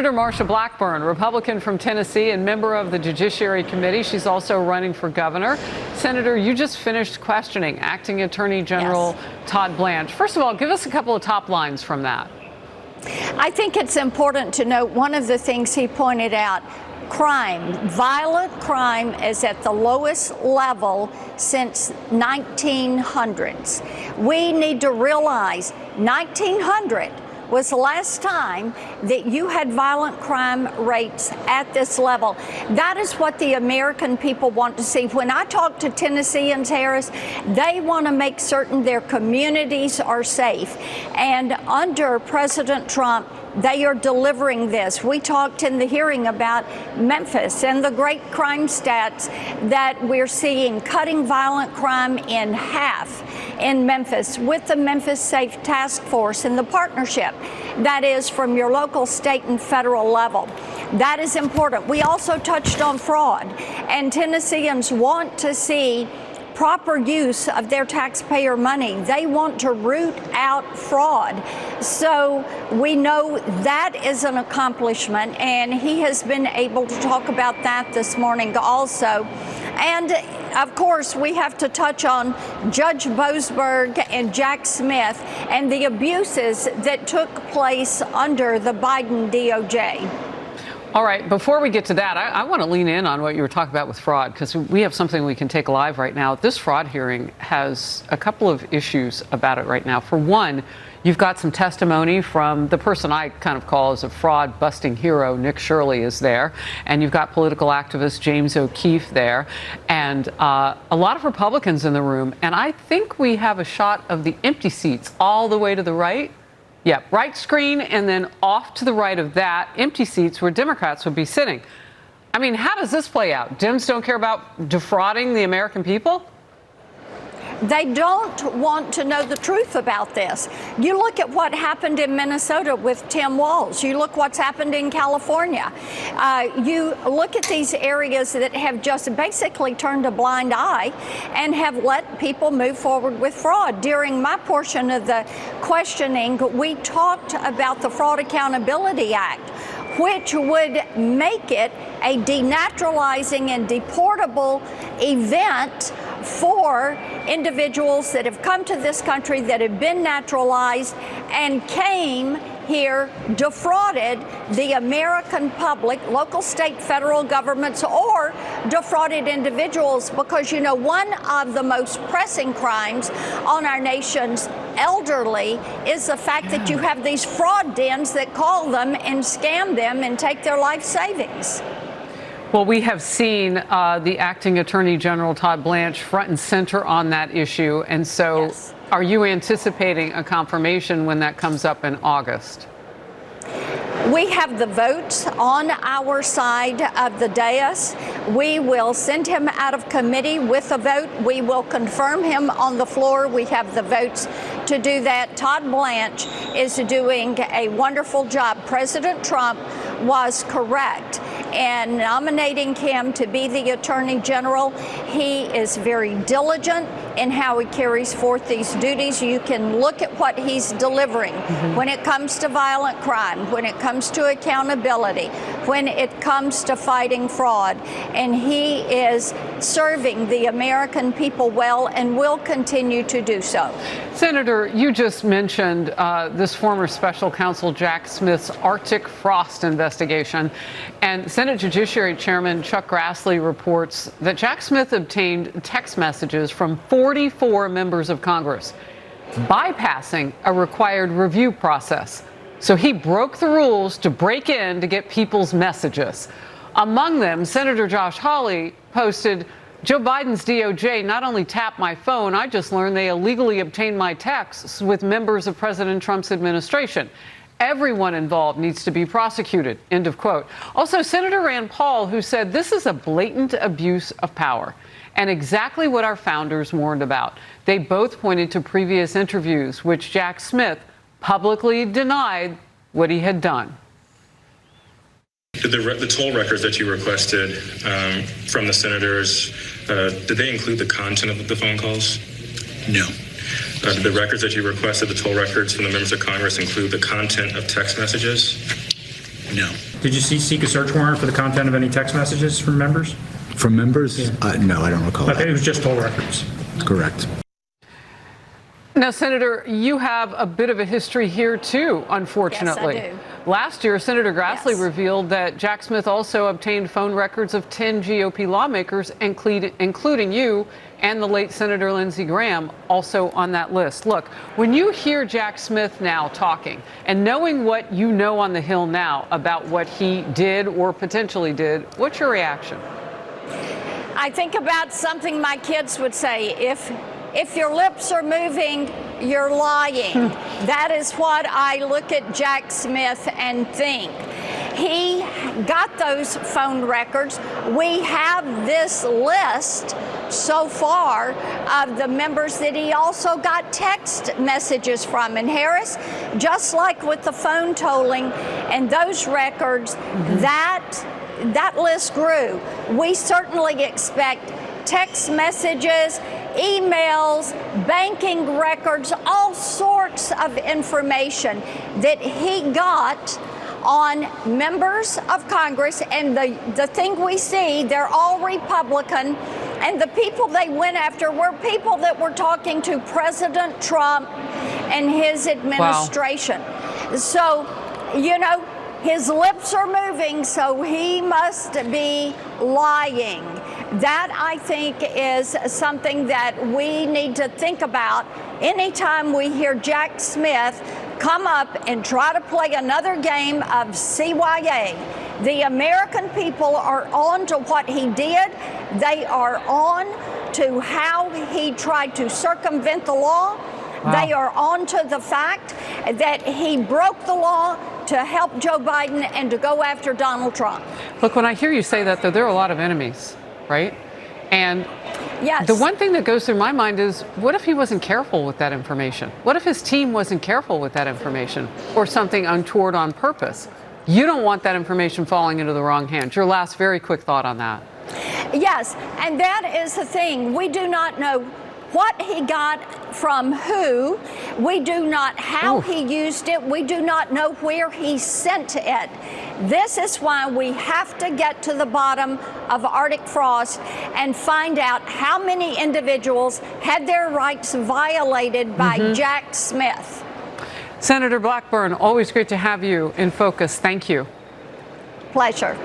Senator Marsha Blackburn, Republican from Tennessee and member of the Judiciary Committee. She's also running for governor. Senator, you just finished questioning Acting Attorney General Todd Blanche. First of all, give us a couple of top lines from that. I think it's important to note one of the things he pointed out. Crime, violent crime, is at the lowest level since 1900s. We need to realize 1900 was the last time that you had violent crime rates at this level. That is what the American people want to see. When I talk to Tennesseans, Harris, they want to make certain their communities are safe. And under President Trump, they are delivering this. We talked in the hearing about Memphis and the great crime stats that we're seeing, cutting violent crime in half in Memphis with the Memphis Safe Task Force and the partnership that is from your local, state, and federal level. That is important. We also touched on fraud, and Tennesseans want to see proper use of their taxpayer money. They want to root out fraud. So we know that is an accomplishment, and he has been able to talk about that this morning also. And of course, we have to touch on Judge Boasberg and Jack Smith and the abuses that took place under the Biden DOJ. All right, before we get to that, I want to lean in on what you were talking about with fraud, because we have something we can take live right now. This fraud hearing has a couple of issues about it right now. For one, you've got some testimony from the person I kind of call as a fraud-busting hero. Nick Shirley is there, and you've got political activist James O'Keefe there, and a lot of Republicans in the room. And I think we have a shot of the empty seats all the way to the right. Yeah, right screen, and then off to the right of that, empty seats where Democrats would be sitting. I mean, how does this play out? Dems don't care about defrauding the American people? They don't want to know the truth about this. You look at what happened in Minnesota with Tim Walz. You look what's happened in California. You look at these areas that have just basically turned a blind eye and have let people move forward with fraud. During my portion of the questioning, we talked about the Fraud Accountability Act, which would make it a denaturalizing and deportable event for individuals that have come to this country, that have been naturalized and came here, defrauded the American public, local, state, federal governments, or defrauded individuals. Because, you know, one of the most pressing crimes on our nation's elderly is the fact that you have these fraud dens that call them and scam them and take their life savings. Well, we have seen the Acting Attorney General Todd Blanche front and center on that issue. And so are you anticipating a confirmation when that comes up in August? We have the votes on our side of the dais. We will send him out of committee with a vote. We will confirm him on the floor. We have the votes to do that. Todd Blanche is doing a wonderful job. President Trump was correct in nominating him to be the Attorney General. He is very diligent in how he carries forth these duties. You can look at what he's delivering when it comes to violent crime, when it comes to accountability, when it comes to fighting fraud. And he is serving the American people well and will continue to do so. Senator, you just mentioned this former special counsel Jack Smith's Arctic frost investigation. And Senate Judiciary Chairman Chuck Grassley reports that Jack Smith obtained text messages from 44 members of Congress, bypassing a required review process. So he broke the rules to break in to get people's messages. Among them, Senator Josh Hawley posted, "Joe Biden's DOJ not only tapped my phone, I just learned they illegally obtained my texts with members of President Trump's administration. Everyone involved needs to be prosecuted," end of quote. Also, Senator Rand Paul, who said this is a blatant abuse of power and exactly what our founders warned about. They both pointed to previous interviews, which Jack Smith publicly denied what he had done. Did the toll records that you requested from the senators, did they include the content of the phone calls? No. Did the records that you requested, the toll records from the members of Congress, include the content of text messages? No. Did you seek a search warrant for the content of any text messages from members? From members? No, I don't recall Okay, that. it was just toll records. Correct. Now, Senator, you have a bit of a history here, too, unfortunately. Yes, I do. Last year, Senator Grassley Yes. revealed that Jack Smith also obtained phone records of 10 GOP lawmakers, including you and the late Senator Lindsey Graham, also on that list. Look, when you hear Jack Smith now talking and knowing what you know on the Hill now about what he did or potentially did, what's your reaction? I think about something my kids would say, if your lips are moving, you're lying. That is what I look at Jack Smith and think. He got those phone records. We have this list so far of the members that he also got text messages from. And Harris, just like with the phone tolling and those records, that list grew. We certainly expect text messages, emails, banking records, all sorts of information that he got on members of Congress. And the thing we see, they're all Republican, and the people they went after were people that were talking to President Trump and his administration. Wow. So, you know, his lips are moving, so he must be lying. That, I think, is something that we need to think about anytime we hear Jack Smith come up and try to play another game of CYA. The American people are on to what he did. They are on to how he tried to circumvent the law. Wow. They are on to the fact that he broke the law to help Joe Biden and to go after Donald Trump. Look, when I hear you say that, though, there are a lot of enemies, right? And yes. The one thing that goes through my mind is, what if he wasn't careful with that information? What if his team wasn't careful with that information, or something untoward on purpose? You don't want that information falling into the wrong hands. Your last very quick thought on that. Yes, and that is the thing. We do not know what he got from who. We do not how he used it. We do not know where he sent it. This is why we have to get to the bottom of Arctic frost and find out how many individuals had their rights violated by Jack Smith. Senator Blackburn, always great to have you in focus. Thank you. Pleasure.